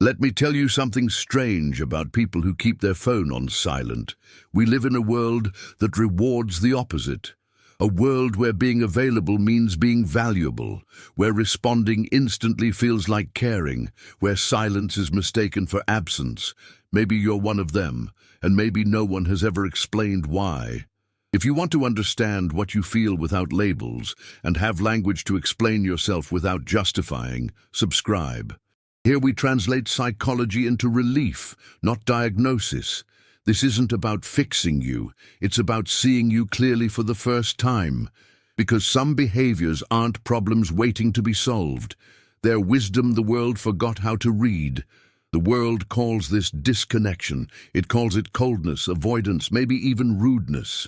Let me tell you something strange about people who keep their phone on silent. We live in a world that rewards the opposite. A world where being available means being valuable, where responding instantly feels like caring, where silence is mistaken for absence. Maybe you're one of them, and maybe no one has ever explained why. If you want to understand what you feel without labels and have language to explain yourself without justifying, subscribe. Here we translate psychology into relief, not diagnosis. This isn't about fixing you, it's about seeing you clearly for the first time. Because some behaviors aren't problems waiting to be solved. They're wisdom the world forgot how to read. The world calls this disconnection. It calls it coldness, avoidance, maybe even rudeness.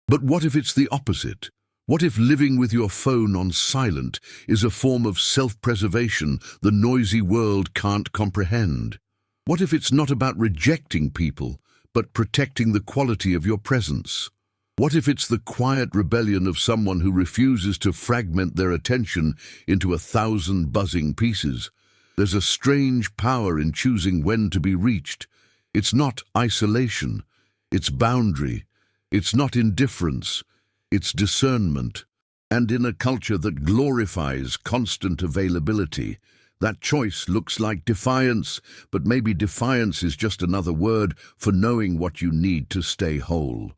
But what if it's the opposite? What if living with your phone on silent is a form of self-preservation the noisy world can't comprehend? What if it's not about rejecting people, but protecting the quality of your presence? What if it's the quiet rebellion of someone who refuses to fragment their attention into 1,000 buzzing pieces? There's a strange power in choosing when to be reached. It's not isolation, it's boundary. It's not indifference, it's discernment. And in a culture that glorifies constant availability, that choice looks like defiance, but maybe defiance is just another word for knowing what you need to stay whole.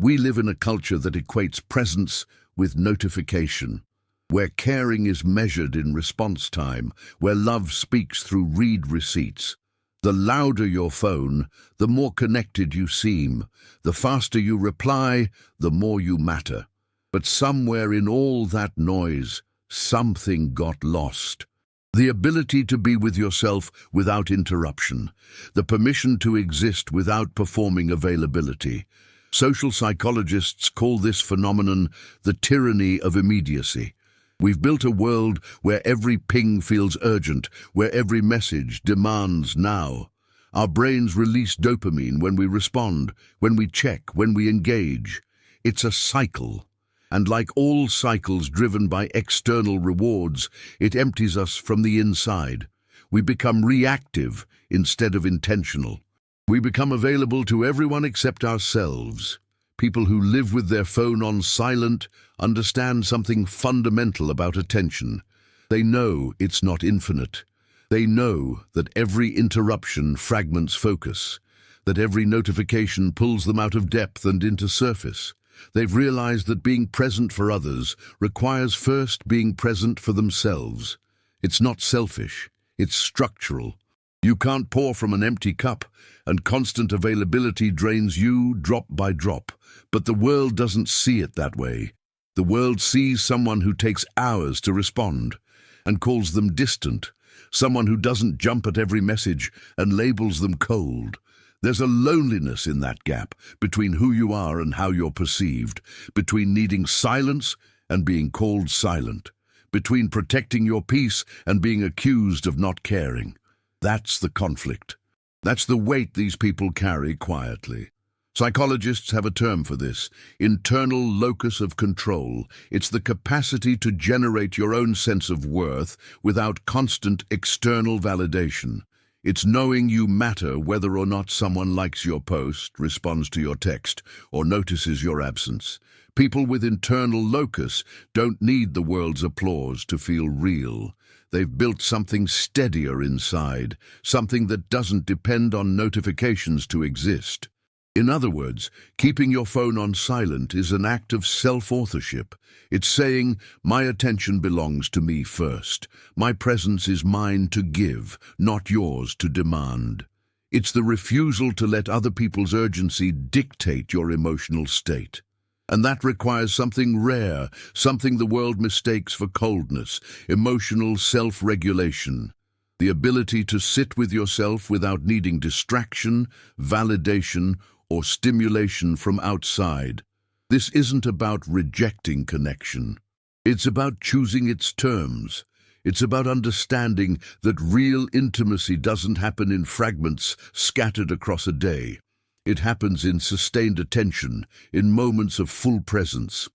We live in a culture that equates presence with notification, where caring is measured in response time, where love speaks through read receipts. The louder your phone, the more connected you seem. The faster you reply, the more you matter. But somewhere in all that noise, something got lost. The ability to be with yourself without interruption. The permission to exist without performing availability. Social psychologists call this phenomenon the tyranny of immediacy. We've built a world where every ping feels urgent, where every message demands now. Our brains release dopamine when we respond, when we check, when we engage. It's a cycle. And like all cycles driven by external rewards, it empties us from the inside. We become reactive instead of intentional. We become available to everyone except ourselves. People who live with their phone on silent understand something fundamental about attention. They know it's not infinite. They know that every interruption fragments focus, that every notification pulls them out of depth and into surface. They've realized that being present for others requires first being present for themselves. It's not selfish, it's structural. You can't pour from an empty cup, and constant availability drains you drop by drop. But the world doesn't see it that way. The world sees someone who takes hours to respond and calls them distant, someone who doesn't jump at every message and labels them cold. There's a loneliness in that gap between who you are and how you're perceived, between needing silence and being called silent, between protecting your peace and being accused of not caring. That's the conflict. That's the weight these people carry quietly. Psychologists have a term for this: internal locus of control. It's the capacity to generate your own sense of worth without constant external validation. It's knowing you matter whether or not someone likes your post, responds to your text, or notices your absence. People with internal locus don't need the world's applause to feel real. They've built something steadier inside, something that doesn't depend on notifications to exist. In other words, keeping your phone on silent is an act of self-authorship. It's saying, my attention belongs to me first. My presence is mine to give, not yours to demand. It's the refusal to let other people's urgency dictate your emotional state. And that requires something rare, something the world mistakes for coldness, emotional self-regulation. The ability to sit with yourself without needing distraction, validation, or stimulation from outside. This isn't about rejecting connection. It's about choosing its terms. It's about understanding that real intimacy doesn't happen in fragments scattered across a day. It happens in sustained attention, in moments of full presence.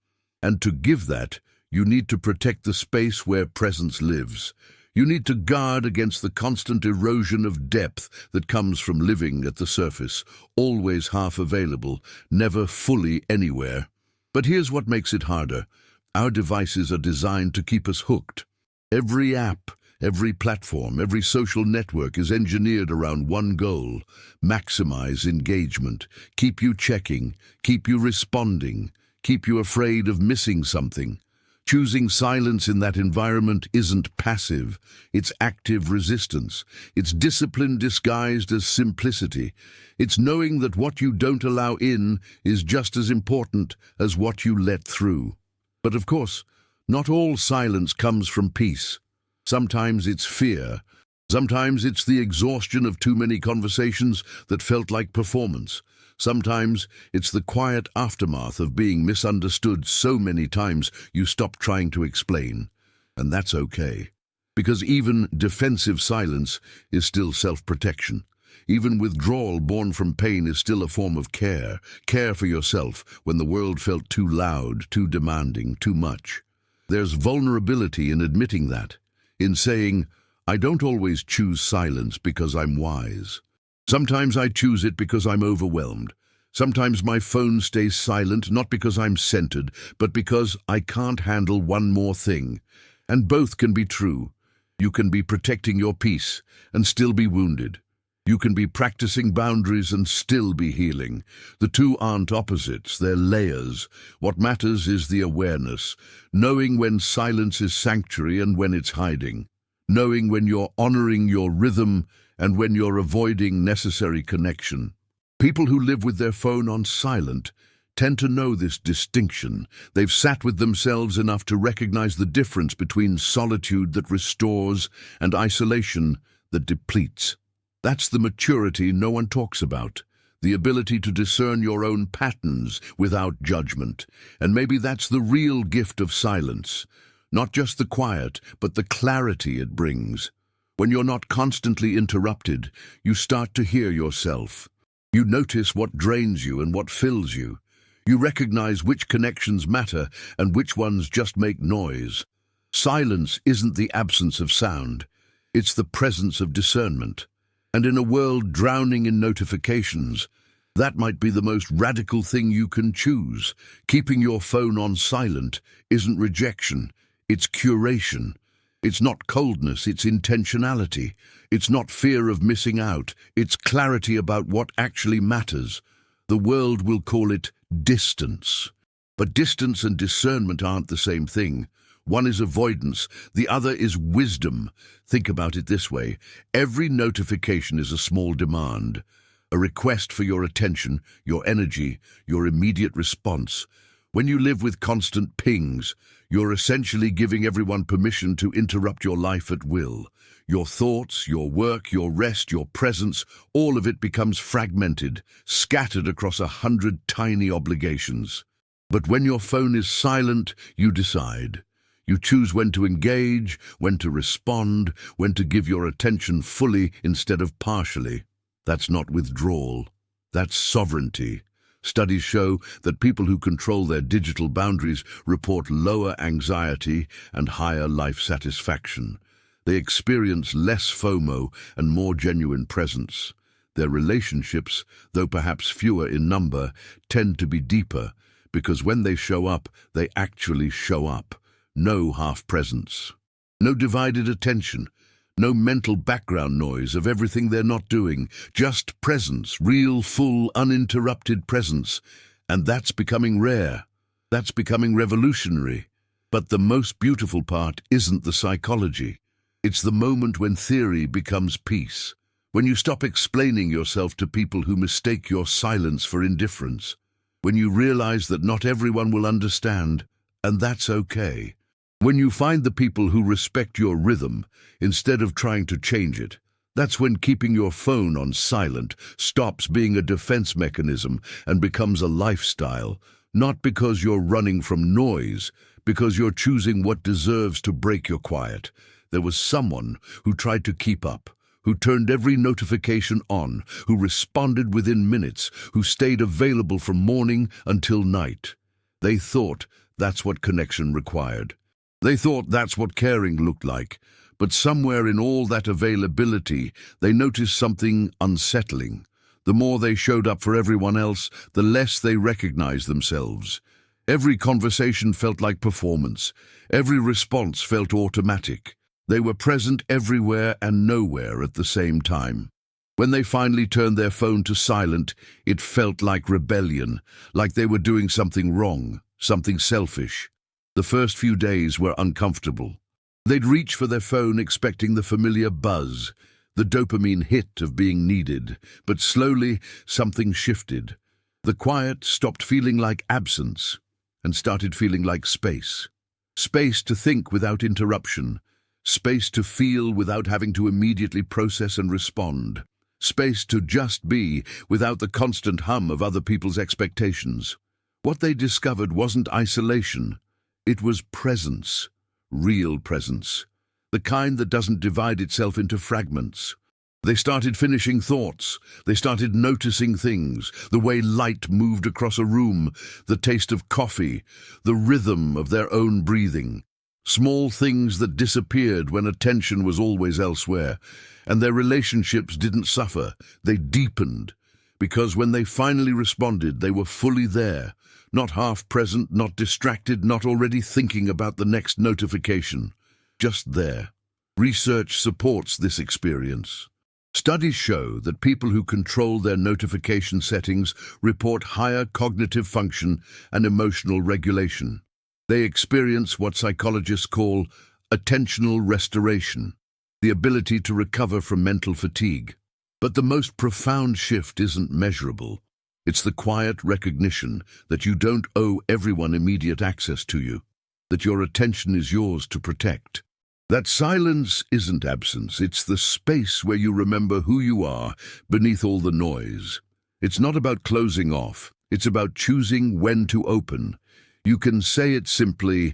And to give that, you need to protect the space where presence lives. You need to guard against the constant erosion of depth that comes from living at the surface, always half available, never fully anywhere. But here's what makes it harder. Our devices are designed to keep us hooked. Every app, every platform, every social network is engineered around one goal: maximize engagement, keep you checking, keep you responding, keep you afraid of missing something. Choosing silence in that environment isn't passive, it's active resistance. It's discipline disguised as simplicity. It's knowing that what you don't allow in is just as important as what you let through. But of course, not all silence comes from peace. Sometimes it's fear. Sometimes it's the exhaustion of too many conversations that felt like performance. Sometimes it's the quiet aftermath of being misunderstood so many times you stop trying to explain. And that's okay. Because even defensive silence is still self-protection. Even withdrawal born from pain is still a form of care. Care for yourself when the world felt too loud, too demanding, too much. There's vulnerability in admitting that. In saying, I don't always choose silence because I'm wise. Sometimes I choose it because I'm overwhelmed. Sometimes my phone stays silent, not because I'm centered, but because I can't handle one more thing. And both can be true. You can be protecting your peace and still be wounded. You can be practicing boundaries and still be healing. The two aren't opposites, they're layers. What matters is the awareness, knowing when silence is sanctuary and when it's hiding, knowing when you're honoring your rhythm and when you're avoiding necessary connection. People who live with their phone on silent tend to know this distinction. They've sat with themselves enough to recognize the difference between solitude that restores and isolation that depletes. That's the maturity no one talks about, the ability to discern your own patterns without judgment. And maybe that's the real gift of silence, not just the quiet, but the clarity it brings. When you're not constantly interrupted, you start to hear yourself. You notice what drains you and what fills you. You recognize which connections matter and which ones just make noise. Silence isn't the absence of sound. It's the presence of discernment. And in a world drowning in notifications, that might be the most radical thing you can choose. Keeping your phone on silent isn't rejection, it's curation. It's not coldness, it's intentionality. It's not fear of missing out, it's clarity about what actually matters. The world will call it distance. But distance and discernment aren't the same thing. One is avoidance, the other is wisdom. Think about it this way. Every notification is a small demand, a request for your attention, your energy, your immediate response. When you live with constant pings, you're essentially giving everyone permission to interrupt your life at will. Your thoughts, your work, your rest, your presence, all of it becomes fragmented, scattered across 100 tiny obligations. But when your phone is silent, you decide. You choose when to engage, when to respond, when to give your attention fully instead of partially. That's not withdrawal. That's sovereignty. Studies show that people who control their digital boundaries report lower anxiety and higher life satisfaction. They experience less FOMO and more genuine presence. Their relationships, though perhaps fewer in number, tend to be deeper, because when they show up, they actually show up. No half-presence. No divided attention. No mental background noise of everything they're not doing, just presence, real, full, uninterrupted presence. And that's becoming rare. That's becoming revolutionary. But the most beautiful part isn't the psychology. It's the moment when theory becomes peace. When you stop explaining yourself to people who mistake your silence for indifference. When you realize that not everyone will understand, and that's okay. When you find the people who respect your rhythm instead of trying to change it, that's when keeping your phone on silent stops being a defense mechanism and becomes a lifestyle, not because you're running from noise, because you're choosing what deserves to break your quiet. There was someone who tried to keep up, who turned every notification on, who responded within minutes, who stayed available from morning until night. They thought that's what connection required. They thought that's what caring looked like, But somewhere in all that availability, they noticed something unsettling. The more they showed up for everyone else, the less they recognized themselves. Every conversation felt like performance. Every response felt automatic. They were present everywhere and nowhere at the same time. When they finally turned their phone to silent, it felt like rebellion, like they were doing something wrong, something selfish. The first few days were uncomfortable. They'd reach for their phone expecting the familiar buzz, the dopamine hit of being needed, but slowly something shifted. The quiet stopped feeling like absence and started feeling like space. Space to think without interruption, space to feel without having to immediately process and respond, space to just be without the constant hum of other people's expectations. What they discovered wasn't isolation, it was presence, real presence, the kind that doesn't divide itself into fragments. They started finishing thoughts. They started noticing things, the way light moved across a room, the taste of coffee, the rhythm of their own breathing. Small things that disappeared when attention was always elsewhere. And their relationships didn't suffer. They deepened. Because when they finally responded, they were fully there. Not half present, not distracted, not already thinking about the next notification. Just there. Research supports this experience. Studies show that people who control their notification settings report higher cognitive function and emotional regulation. They experience what psychologists call attentional restoration, the ability to recover from mental fatigue. But the most profound shift isn't measurable. It's the quiet recognition that you don't owe everyone immediate access to you, that your attention is yours to protect. That silence isn't absence, it's the space where you remember who you are beneath all the noise. It's not about closing off, it's about choosing when to open. You can say it simply,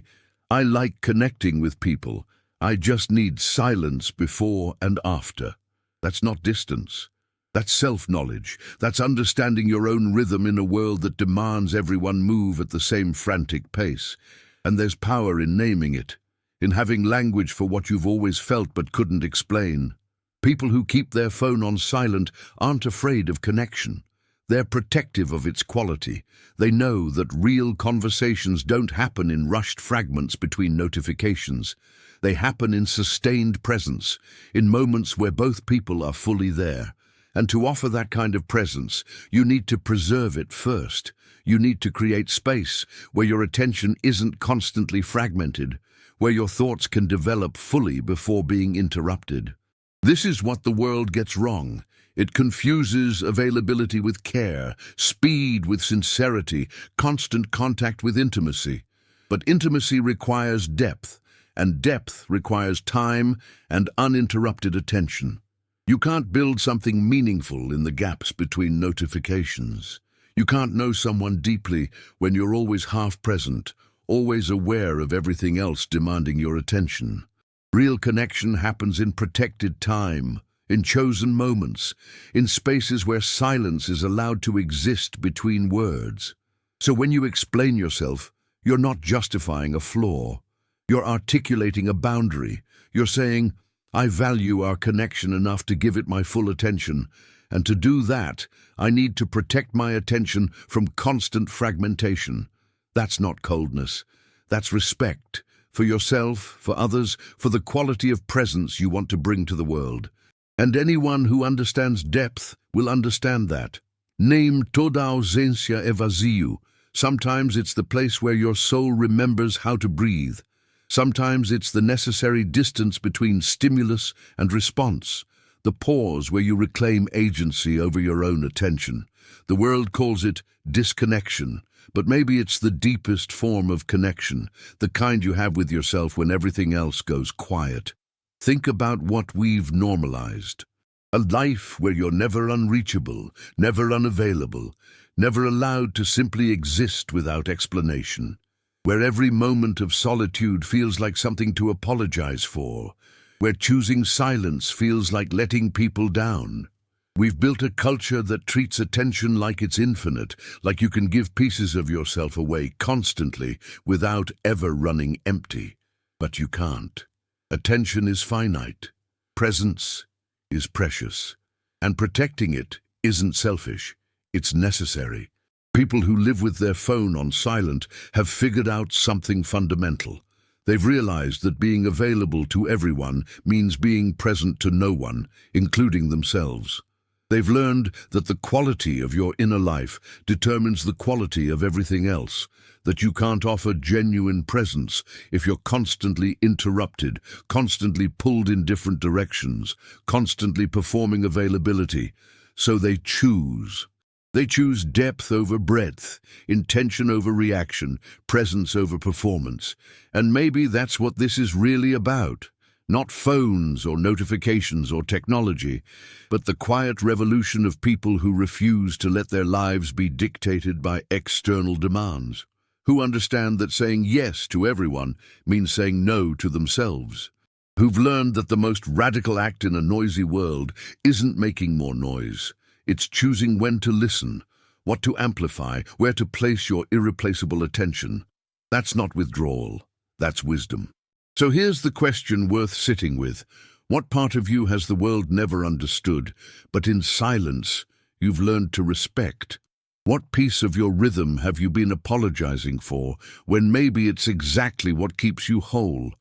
I like connecting with people, I just need silence before and after. That's not distance. That's self-knowledge. That's understanding your own rhythm in a world that demands everyone move at the same frantic pace. And there's power in naming it, in having language for what you've always felt but couldn't explain. People who keep their phone on silent aren't afraid of connection. They're protective of its quality. They know that real conversations don't happen in rushed fragments between notifications. They happen in sustained presence, in moments where both people are fully there. And to offer that kind of presence, you need to preserve it first. You need to create space where your attention isn't constantly fragmented, where your thoughts can develop fully before being interrupted. This is what the world gets wrong. It confuses availability with care, speed with sincerity, constant contact with intimacy. But intimacy requires depth, and depth requires time and uninterrupted attention. You can't build something meaningful in the gaps between notifications. You can't know someone deeply when you're always half present, always aware of everything else demanding your attention. Real connection happens in protected time, in chosen moments, in spaces where silence is allowed to exist between words. So when you explain yourself, you're not justifying a flaw. You're articulating a boundary. You're saying, I value our connection enough to give it my full attention, and to do that, I need to protect my attention from constant fragmentation. That's not coldness. That's respect. For yourself, for others, for the quality of presence you want to bring to the world. And anyone who understands depth will understand that. Name toda ausência é vazio. Sometimes it's the place where your soul remembers how to breathe. Sometimes it's the necessary distance between stimulus and response, the pause where you reclaim agency over your own attention. The world calls it disconnection, but maybe it's the deepest form of connection, the kind you have with yourself when everything else goes quiet. Think about what we've normalized. A life where you're never unreachable, never unavailable, never allowed to simply exist without explanation. Where every moment of solitude feels like something to apologize for. Where choosing silence feels like letting people down. We've built a culture that treats attention like it's infinite, like you can give pieces of yourself away constantly without ever running empty. But you can't. Attention is finite. Presence is precious. And protecting it isn't selfish, it's necessary. People who live with their phone on silent have figured out something fundamental. They've realized that being available to everyone means being present to no one, including themselves. They've learned that the quality of your inner life determines the quality of everything else, that you can't offer genuine presence if you're constantly interrupted, constantly pulled in different directions, constantly performing availability. So they choose. They choose depth over breadth, intention over reaction, presence over performance. And maybe that's what this is really about. Not phones or notifications or technology, but the quiet revolution of people who refuse to let their lives be dictated by external demands, who understand that saying yes to everyone means saying no to themselves, who've learned that the most radical act in a noisy world isn't making more noise. It's choosing when to listen, what to amplify, where to place your irreplaceable attention. That's not withdrawal, that's wisdom. So here's the question worth sitting with. What part of you has the world never understood, but in silence you've learned to respect? What piece of your rhythm have you been apologizing for, when maybe it's exactly what keeps you whole?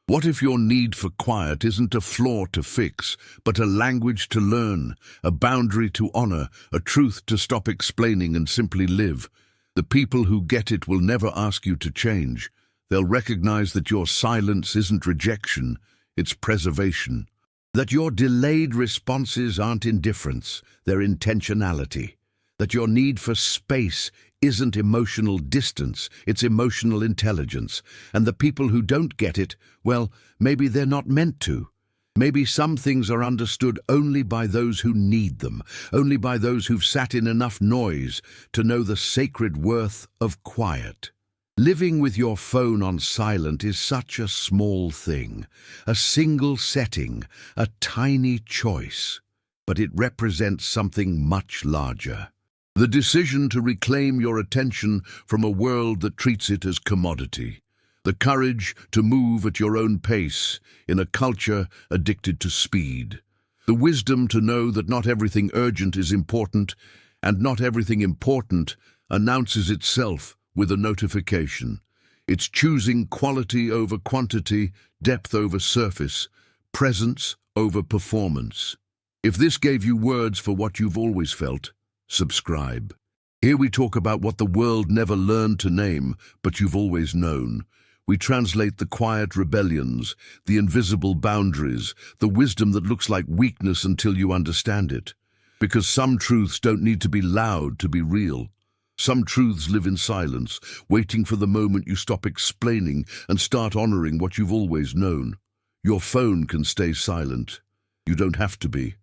What if your need for quiet isn't a flaw to fix, but a language to learn, a boundary to honor, a truth to stop explaining and simply live? The people who get it will never ask you to change. They'll recognize that your silence isn't rejection, it's preservation. That your delayed responses aren't indifference, they're intentionality. That your need for space isn't emotional distance, it's emotional intelligence. And the people who don't get it, well, maybe they're not meant to. Maybe some things are understood only by those who need them, only by those who've sat in enough noise to know the sacred worth of quiet. Living with your phone on silent is such a small thing, a single setting, a tiny choice, but it represents something much larger. The decision to reclaim your attention from a world that treats it as commodity. The courage to move at your own pace in a culture addicted to speed. The wisdom to know that not everything urgent is important, and not everything important announces itself with a notification. It's choosing quality over quantity, depth over surface, presence over performance. If this gave you words for what you've always felt, subscribe. Here we talk about what the world never learned to name, but you've always known. We translate the quiet rebellions, the invisible boundaries, the wisdom that looks like weakness until you understand it. Because some truths don't need to be loud to be real. Some truths live in silence, waiting for the moment you stop explaining and start honoring what you've always known. Your phone can stay silent. You don't have to be.